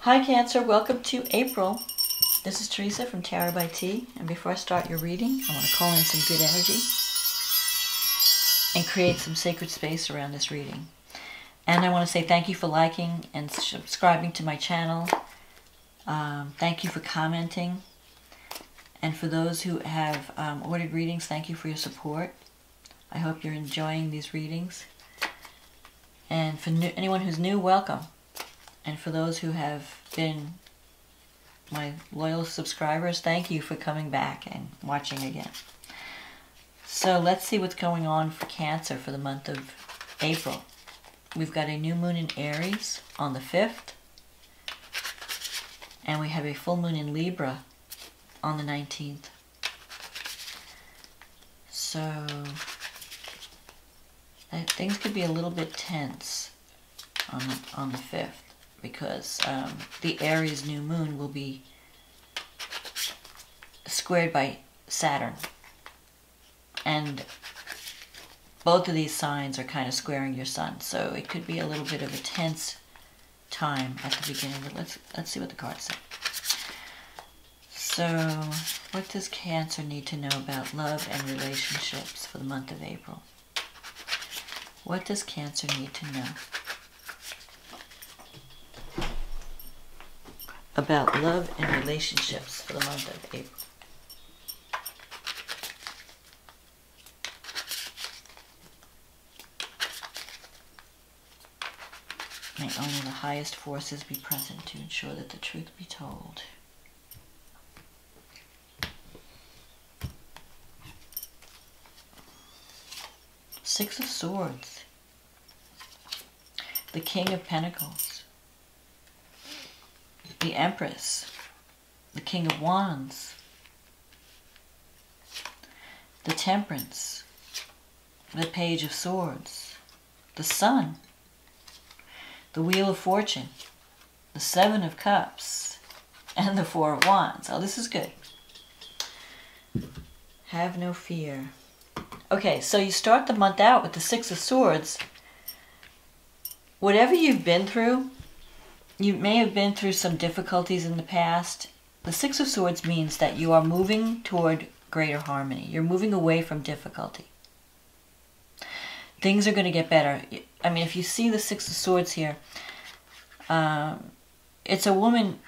Hi Cancer, welcome to April. This is Teresa from Tarot by T, and before I start your reading, I want to call in some good energy and create some sacred space around this reading. And I want to say thank you for liking and subscribing to my channel. Thank you for commenting. And for those who have ordered readings, thank you for your support. I hope you're enjoying these readings. And for anyone who's new, welcome. And for those who have been my loyal subscribers, thank you for coming back and watching again. So let's see what's going on for Cancer for the month of April. We've got a new moon in Aries on the 5th. And we have a full moon in Libra on the 19th. So things could be a little bit tense on the 5th. Because the Aries new moon will be squared by Saturn. And both of these signs are kind of squaring your sun. So it could be a little bit of a tense time at the beginning. But let's see what the cards say. So what does Cancer need to know about love and relationships for the month of April? What does Cancer need to know about love and relationships for the month of April? May only the highest forces be present to ensure that the truth be told. Six of Swords. The King of Pentacles. The Empress, the King of Wands, the Temperance, the Page of Swords, the Sun, the Wheel of Fortune, the Seven of Cups, and the Four of Wands. Oh, this is good. Have no fear. Okay, so you start the month out with the Six of Swords. Whatever you've been through, you may have been through some difficulties in the past. The Six of Swords means that you are moving toward greater harmony. You're moving away from difficulty. Things are going to get better. I mean, if you see the Six of Swords here, it's a woman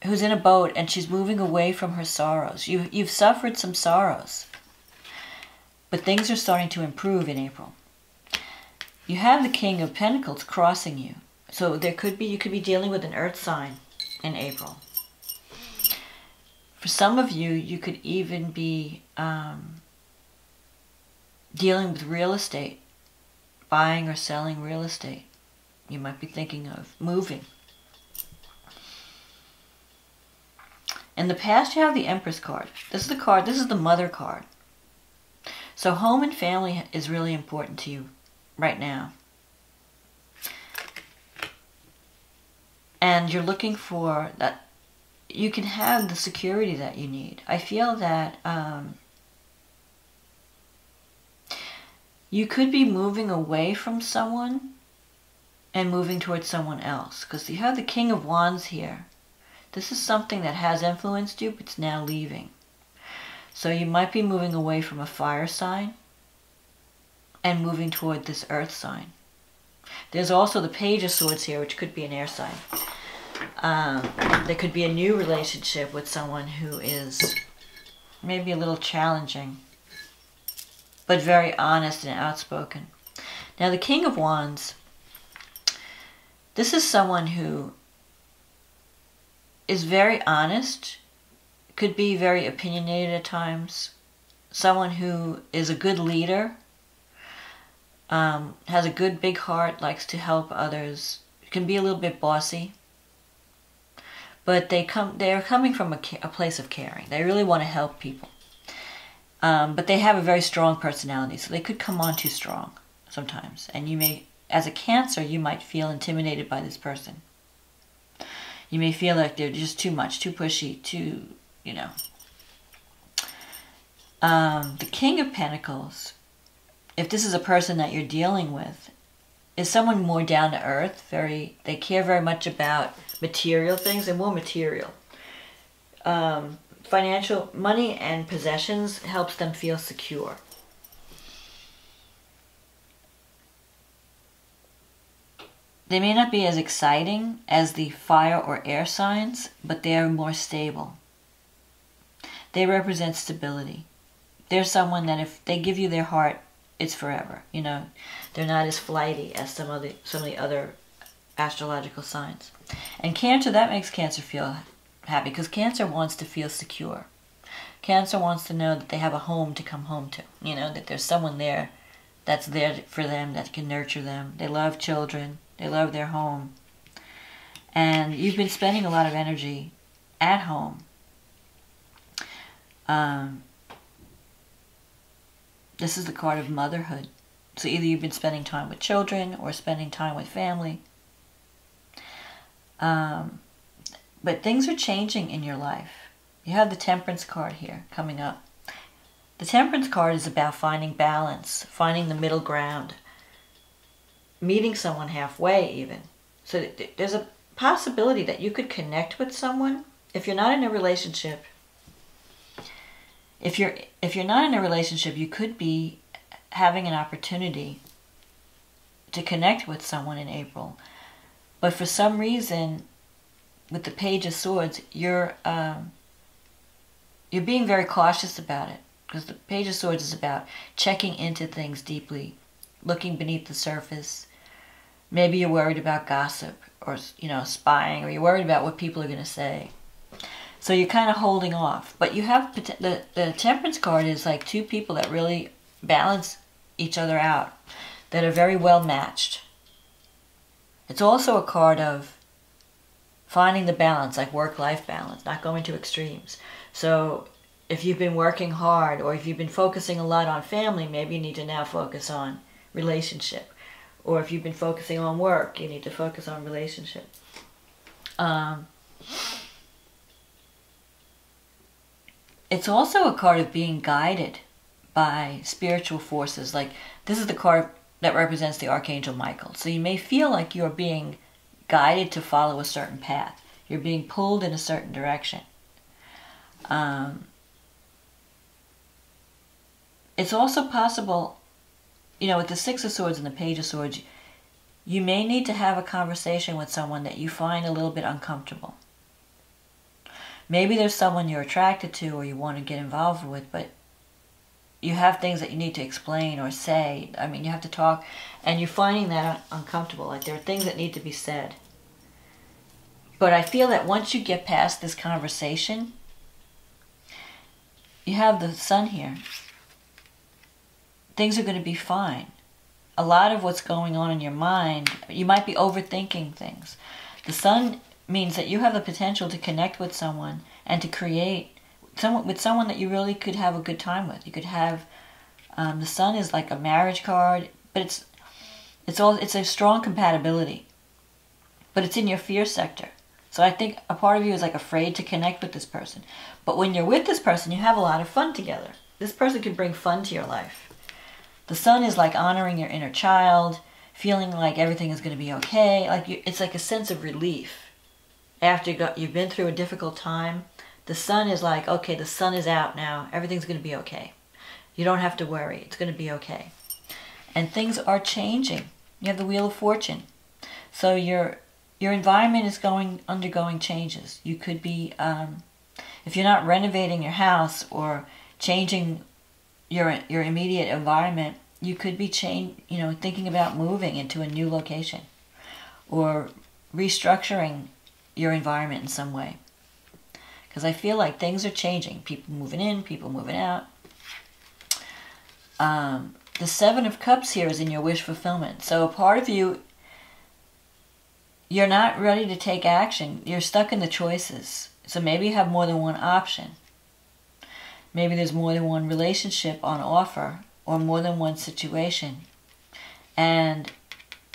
who's in a boat and she's moving away from her sorrows. You've suffered some sorrows, but things are starting to improve in April. You have the King of Pentacles crossing you. So you could be dealing with an earth sign in April. For some of you, you could even be dealing with real estate, buying or selling real estate. You might be thinking of moving. In the past, you have the Empress card. This is the mother card. So home and family is really important to you right now. And you're looking for that you can have the security that you need. I feel that you could be moving away from someone and moving towards someone else. Because you have the King of Wands here. This is something that has influenced you, but it's now leaving. So you might be moving away from a fire sign and moving toward this earth sign. There's also the Page of Swords here, which could be an air sign. There could be a new relationship with someone who is maybe a little challenging, but very honest and outspoken. Now, the King of Wands, this is someone who is very honest, could be very opinionated at times, someone who is a good leader, has a good big heart, likes to help others, can be a little bit bossy, but they are coming from a place of caring. They really want to help people, but they have a very strong personality, so they could come on too strong sometimes, and you may, as a Cancer, you might feel intimidated by this person. You may feel like they're just too much, too pushy, too, you know. The King of Pentacles, if this is a person that you're dealing with, is someone more down to earth. They care very much about material things and more material. Financial money and possessions helps them feel secure. They may not be as exciting as the fire or air signs, but they are more stable. They represent stability. They're someone that if they give you their heart, it's forever. You know, they're not as flighty as some of the other astrological signs. And Cancer, that makes Cancer feel happy because Cancer wants to feel secure. Cancer wants to know that they have a home to come home to. You know, that there's someone there that's there for them, that can nurture them. They love children. They love their home. And you've been spending a lot of energy at home. This is the card of motherhood. So either you've been spending time with children or spending time with family. But things are changing in your life. You have the Temperance card here coming up. The Temperance card is about finding balance, finding the middle ground, meeting someone halfway even. So there's a possibility that you could connect with someone. If you're not in a relationship, if you're not in a relationship, you could be having an opportunity to connect with someone in April. But for some reason, with the Page of Swords, you're being very cautious about it, because the Page of Swords is about checking into things deeply, looking beneath the surface. Maybe you're worried about gossip or, you know, spying, or you're worried about what people are going to say. So you're kind of holding off. But you have the Temperance card is like two people that really balance each other out, that are very well matched. It's also a card of finding the balance, like work-life balance, not going to extremes. So if you've been working hard, or if you've been focusing a lot on family, maybe you need to now focus on relationship. Or if you've been focusing on work, you need to focus on relationship. It's also a card of being guided by spiritual forces. Like, this is the card that represents the Archangel Michael. So you may feel like you're being guided to follow a certain path. You're being pulled in a certain direction. It's also possible, you know, with the Six of Swords and the Page of Swords, you may need to have a conversation with someone that you find a little bit uncomfortable. Maybe there's someone you're attracted to or you want to get involved with, but you have things that you need to explain or say. I mean, you have to talk, and you're finding that uncomfortable. Like, there are things that need to be said. But I feel that once you get past this conversation, you have the Sun here. Things are going to be fine. A lot of what's going on in your mind, you might be overthinking things. The Sun means that you have the potential to connect with someone and to create with someone that you really could have a good time with. You could have, the Sun is like a marriage card, but it's a strong compatibility, but it's in your fear sector. So I think a part of you is like afraid to connect with this person. But when you're with this person, you have a lot of fun together. This person can bring fun to your life. The Sun is like honoring your inner child, feeling like everything is going to be okay. Like it's like a sense of relief. After you've been through a difficult time, the Sun is like, okay, the sun is out now. Everything's going to be okay. You don't have to worry. It's going to be okay. And things are changing. You have the Wheel of Fortune. So your environment is undergoing changes. You could be, if you're not renovating your house or changing your immediate environment, you could be thinking about moving into a new location or restructuring your environment in some way. Because I feel like things are changing. People moving in, people moving out. The Seven of Cups here is in your wish fulfillment. So a part of you, you're not ready to take action. You're stuck in the choices. So maybe you have more than one option. Maybe there's more than one relationship on offer or more than one situation. And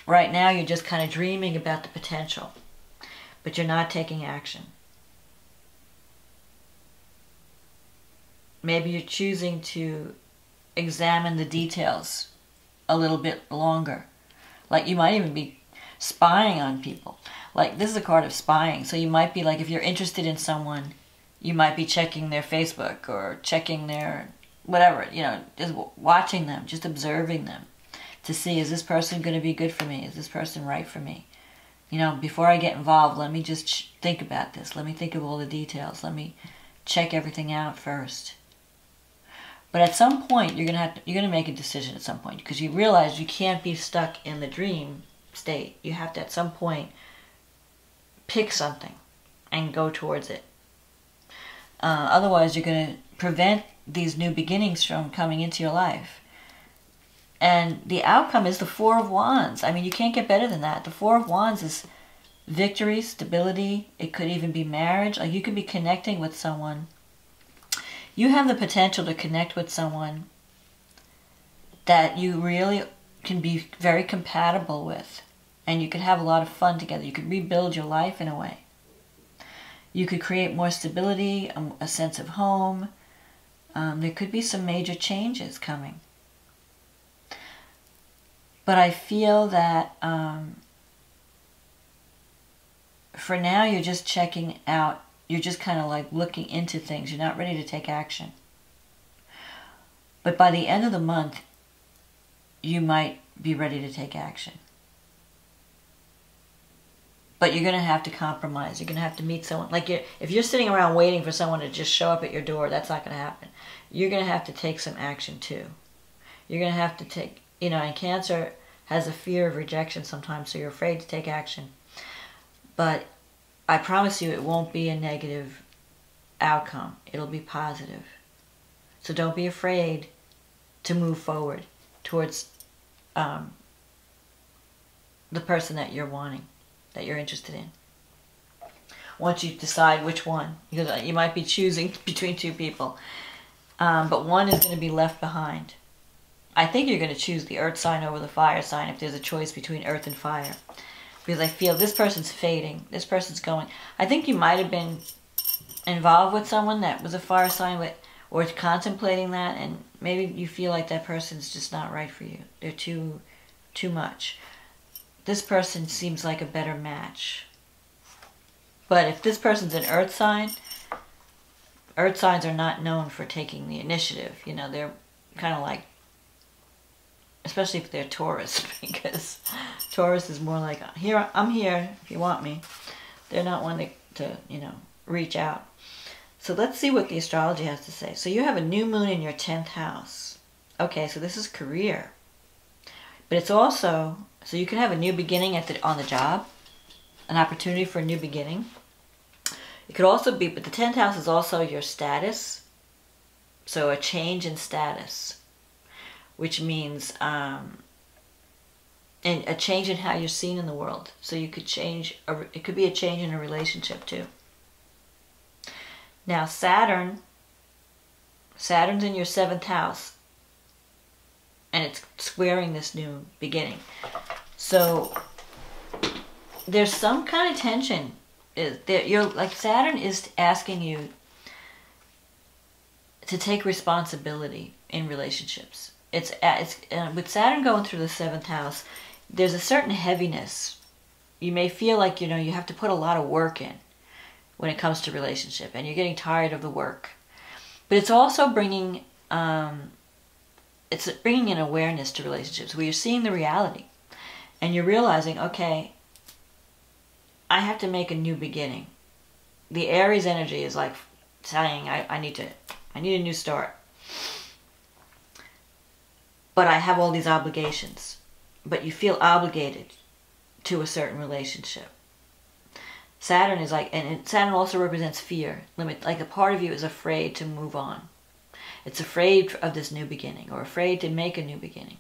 right now you're just kind of dreaming about the potential, but you're not taking action. Maybe you're choosing to examine the details a little bit longer. Like you might even be spying on people. Like this is a card of spying. So you might be like, if you're interested in someone, you might be checking their Facebook or checking their whatever, you know, just watching them, just observing them to see, is this person going to be good for me? Is this person right for me? You know, before I get involved, let me just think about this. Let me think of all the details. Let me check everything out first. But at some point, you're gonna make a decision at some point, because you realize you can't be stuck in the dream state. You have to at some point pick something and go towards it. Otherwise, you're gonna prevent these new beginnings from coming into your life. And the outcome is the Four of Wands. I mean, you can't get better than that. The Four of Wands is victory, stability. It could even be marriage. Like you could be connecting with someone. You have the potential to connect with someone that you really can be very compatible with. And you could have a lot of fun together. You could rebuild your life in a way. You could create more stability, a sense of home. There could be some major changes coming. But I feel that for now you're just checking out. You're just kind of like looking into things. You're not ready to take action. But by the end of the month, you might be ready to take action. But you're going to have to compromise. You're going to have to meet someone. Like if you're sitting around waiting for someone to just show up at your door, that's not going to happen. You're going to have to take some action too. You're going to have to take, you know, and Cancer has a fear of rejection sometimes, so you're afraid to take action. But I promise you it won't be a negative outcome. It'll be positive. So don't be afraid to move forward towards the person that you're wanting, that you're interested in. Once you decide which one, because you might be choosing between two people, but one is going to be left behind. I think you're going to choose the earth sign over the fire sign if there's a choice between earth and fire. Because I feel this person's fading. This person's going. I think you might have been involved with someone that was a fire sign, or contemplating that, and maybe you feel like that person's just not right for you. They're too much. This person seems like a better match. But if this person's an earth signs are not known for taking the initiative. You know, they're kind of like, especially if they're Taurus, because Taurus is more like, here, I'm here if you want me. They're not one to, you know, reach out. So let's see what the astrology has to say. So you have a new moon in your 10th house. Okay, so this is career. But it's also, so you can have a new beginning on the job, an opportunity for a new beginning. It could also be, but the 10th house is also your status. So a change in status, which means and a change in how you're seen in the world. So you could change, it could be a change in a relationship too. Now Saturn's in your 7th house, and it's squaring this new beginning. So there's some kind of tension. You're like, Saturn is asking you to take responsibility in relationships. It's with Saturn going through the 7th house, there's a certain heaviness. You may feel like, you know, you have to put a lot of work in when it comes to relationship, and you're getting tired of the work. But it's also bringing an awareness to relationships where you're seeing the reality, and you're realizing, okay, I have to make a new beginning. The Aries energy is like saying, I need a new start. But I have all these obligations. But you feel obligated to a certain relationship. Saturn is like, and Saturn also represents fear. Like a part of you is afraid to move on. It's afraid of this new beginning, or afraid to make a new beginning.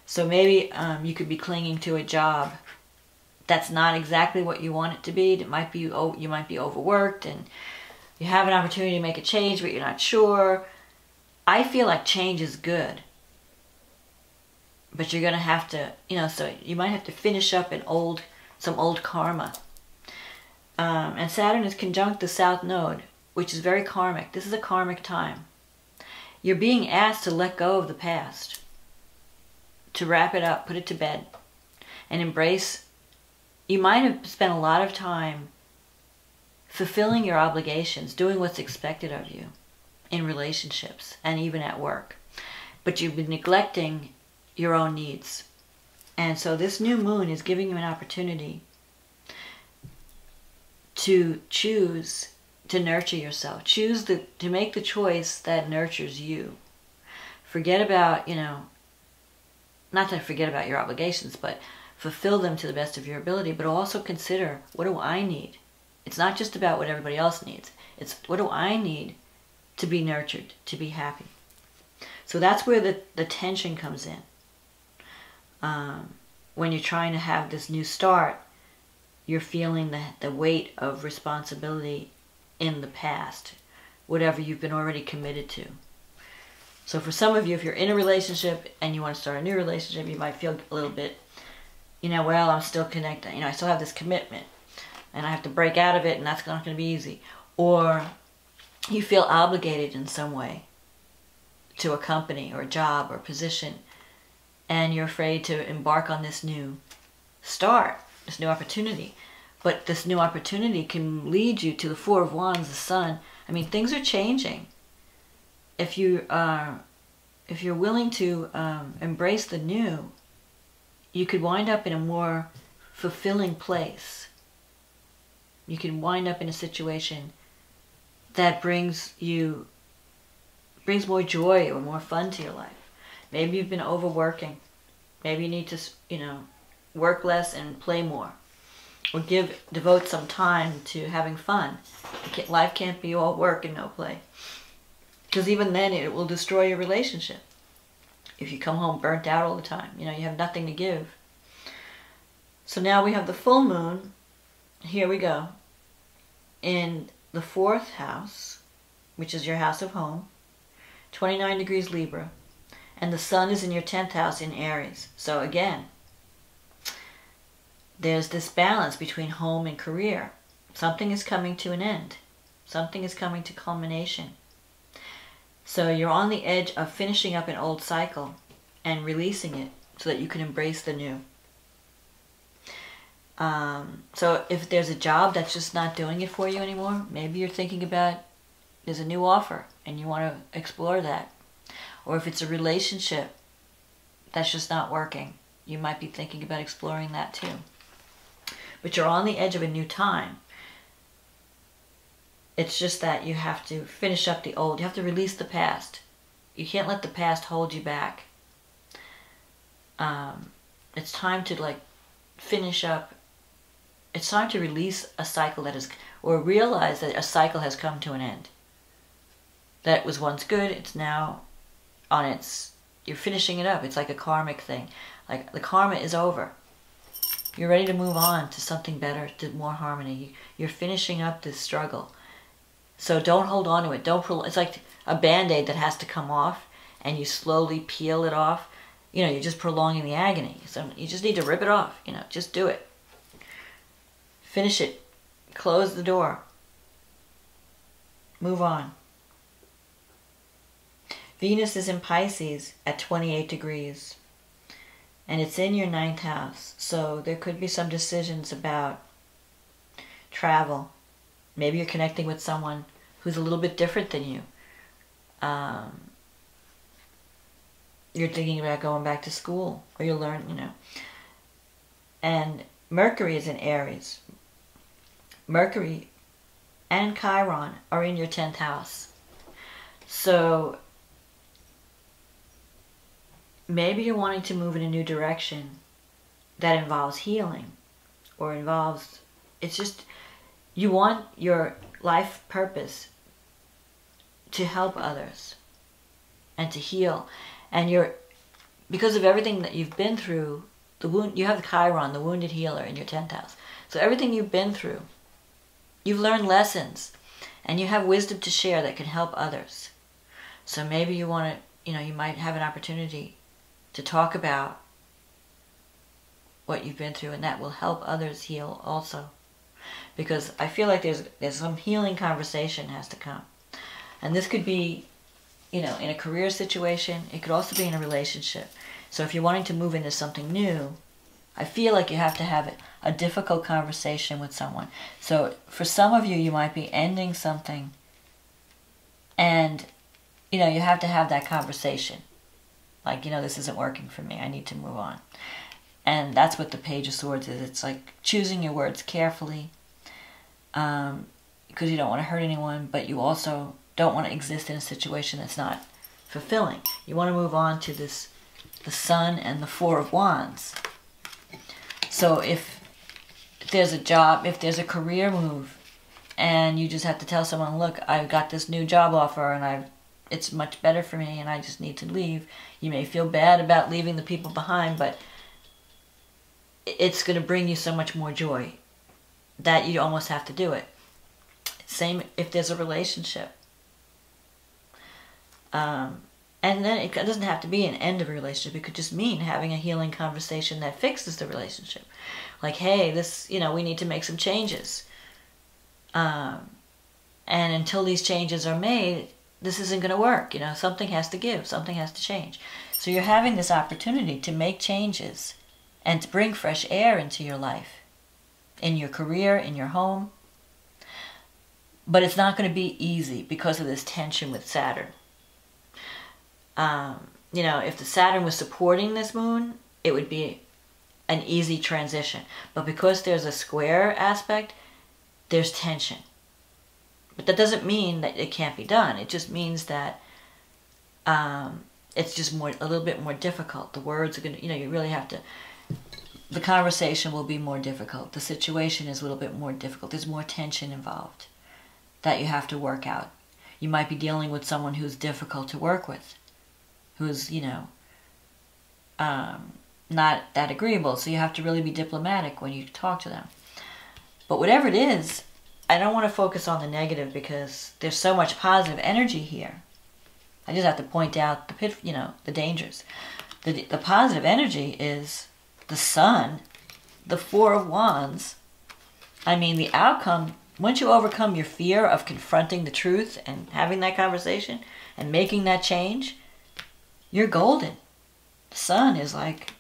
So maybe you could be clinging to a job that's not exactly what you want it to be. It might be, you might be overworked, and you have an opportunity to make a change, but you're not sure. I feel like change is good. But you're going to have to, you know, so you might have to finish up some old karma. And Saturn is conjunct the South Node, which is very karmic. This is a karmic time. You're being asked to let go of the past, to wrap it up, put it to bed, and embrace. You might have spent a lot of time fulfilling your obligations, doing what's expected of you in relationships and even at work. But you've been neglecting your own needs. And so this new moon is giving you an opportunity to choose to nurture yourself. Choose to make the choice that nurtures you. Forget about, not to forget about your obligations, but fulfill them to the best of your ability, but also consider, what do I need? It's not just about what everybody else needs. It's, what do I need to be nurtured, to be happy? So that's where the tension comes in. When you're trying to have this new start, you're feeling the weight of responsibility in the past, whatever you've been already committed to. So for some of you, if you're in a relationship and you want to start a new relationship, you might feel a little bit, well, I'm still connected. I still have this commitment and I have to break out of it, and that's not going to be easy. Or you feel obligated in some way to a company or a job or position, and you're afraid to embark on this new start, this new opportunity. But this new opportunity can lead you to the Four of Wands, the Sun. Things are changing. If you're willing to embrace the new, you could wind up in a more fulfilling place. You can wind up in a situation that brings more joy or more fun to your life. Maybe you've been overworking. Maybe you need to, work less and play more. Or devote some time to having fun. Life can't be all work and no play. Because even then it will destroy your relationship. If you come home burnt out all the time, you have nothing to give. So now we have the full moon. Here we go. In the 4th house, which is your house of home, 29 degrees Libra. And the sun is in your 10th house in Aries. So again, there's this balance between home and career. Something is coming to an end. Something is coming to culmination. So you're on the edge of finishing up an old cycle and releasing it so that you can embrace the new. So if there's a job that's just not doing it for you anymore, maybe you're thinking about, there's a new offer and you want to explore that. Or if it's a relationship that's just not working, you might be thinking about exploring that too. But you're on the edge of a new time. It's just that you have to finish up the old. You have to release the past. You can't let the past hold you back. It's time to finish up. It's time to release a cycle that is, or realize that a cycle has come to an end. That was once good, it's now on its, you're finishing it up. It's like a karmic thing. Like the karma is over. You're ready to move on to something better, to more harmony. You're finishing up this struggle. So don't hold on to it. It's like a Band-Aid that has to come off and you slowly peel it off. You're just prolonging the agony. So you just need to rip it off. Just do it. Finish it. Close the door. Move on. Venus is in Pisces at 28 degrees. And it's in your 9th house. So there could be some decisions about travel. Maybe you're connecting with someone who's a little bit different than you. You're thinking about going back to school. Or you'll learn, And Mercury is in Aries. Mercury and Chiron are in your 10th house. So maybe you're wanting to move in a new direction that involves healing or involves, it's just, you want your life purpose to help others and to heal. And because of everything that you've been through, you have the Chiron, the wounded healer, in your 10th house. So everything you've been through, you've learned lessons and you have wisdom to share that can help others. So maybe you want to, you might have an opportunity to talk about what you've been through, and that will help others heal also. Because I feel like there's some healing conversation has to come. And this could be, in a career situation. It could also be in a relationship. So if you're wanting to move into something new, I feel like you have to have a difficult conversation with someone. So for some of you, you might be ending something and, you know, you have to have that conversation. Like, you know, this isn't working for me. I need to move on. And that's what the Page of Swords is. It's like choosing your words carefully, because you don't want to hurt anyone, but you also don't want to exist in a situation that's not fulfilling. You want to move on to this, the Sun and the Four of Wands. So if there's a job, if there's a career move, and you just have to tell someone, look, I've got this new job offer and it's much better for me and I just need to leave. You may feel bad about leaving the people behind, but it's going to bring you so much more joy that you almost have to do it. Same if there's a relationship. And then it doesn't have to be an end of a relationship. It could just mean having a healing conversation that fixes the relationship. Like, hey, this, you know, we need to make some changes. And until these changes are made, this isn't going to work. You know, something has to give. Something has to change. So you're having this opportunity to make changes and to bring fresh air into your life, in your career, in your home. But it's not going to be easy because of this tension with Saturn. You know, if the Saturn was supporting this moon, it would be an easy transition. But because there's a square aspect, there's tension. But that doesn't mean that it can't be done. It just means that it's just a little bit more difficult. The words are going to, you know, you really have to, the conversation will be more difficult. The situation is a little bit more difficult. There's more tension involved that you have to work out. You might be dealing with someone who's difficult to work with, who's, you know, not that agreeable. So you have to really be diplomatic when you talk to them. But whatever it is, I don't want to focus on the negative because there's so much positive energy here. I just have to point out the you know, the dangers. The positive energy is the Sun, the Four of Wands. I mean, the outcome, once you overcome your fear of confronting the truth and having that conversation and making that change, you're golden. The Sun is like,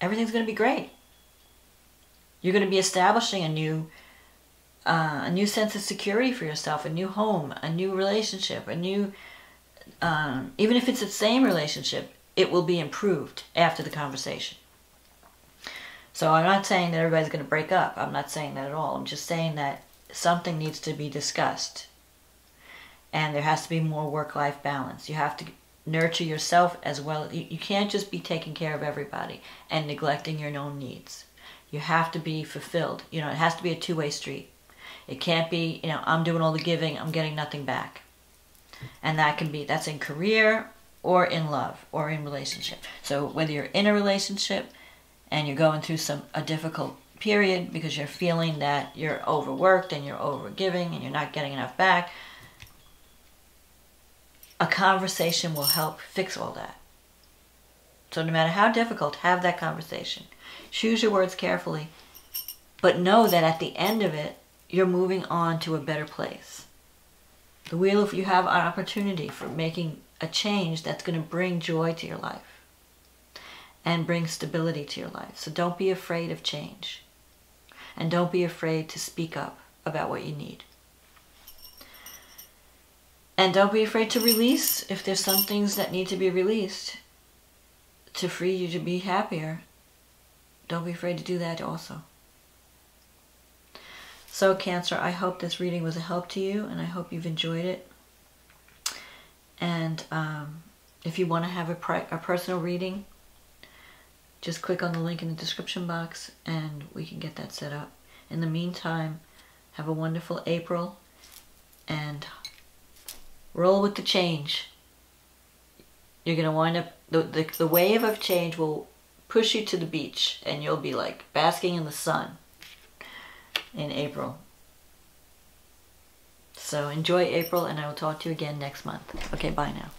everything's going to be great. You're going to be establishing a new sense of security for yourself, a new home, a new relationship, a new, even if it's the same relationship, it will be improved after the conversation. So I'm not saying that everybody's going to break up. I'm not saying that at all. I'm just saying that something needs to be discussed. And there has to be more work-life balance. You have to nurture yourself as well. You can't just be taking care of everybody and neglecting your own needs. You have to be fulfilled. You know, it has to be a two-way street. It can't be, you know, I'm doing all the giving, I'm getting nothing back. And that can be, that's in career or in love or in relationship. So whether you're in a relationship and you're going through a difficult period because you're feeling that you're overworked and you're overgiving and you're not getting enough back, a conversation will help fix all that. So no matter how difficult, have that conversation. Choose your words carefully, but know that at the end of it, you're moving on to a better place. The wheel, if you have an opportunity for making a change that's going to bring joy to your life and bring stability to your life. So don't be afraid of change. And don't be afraid to speak up about what you need. And don't be afraid to release if there's some things that need to be released to free you to be happier. Don't be afraid to do that also. So Cancer, I hope this reading was a help to you, and I hope you've enjoyed it. And if you want to have a personal reading, just click on the link in the description box and we can get that set up. In the meantime, have a wonderful April and roll with the change. You're going to wind up, the wave of change will push you to the beach and you'll be like basking in the sun in April. So enjoy April and I will talk to you again next month. Okay, bye now.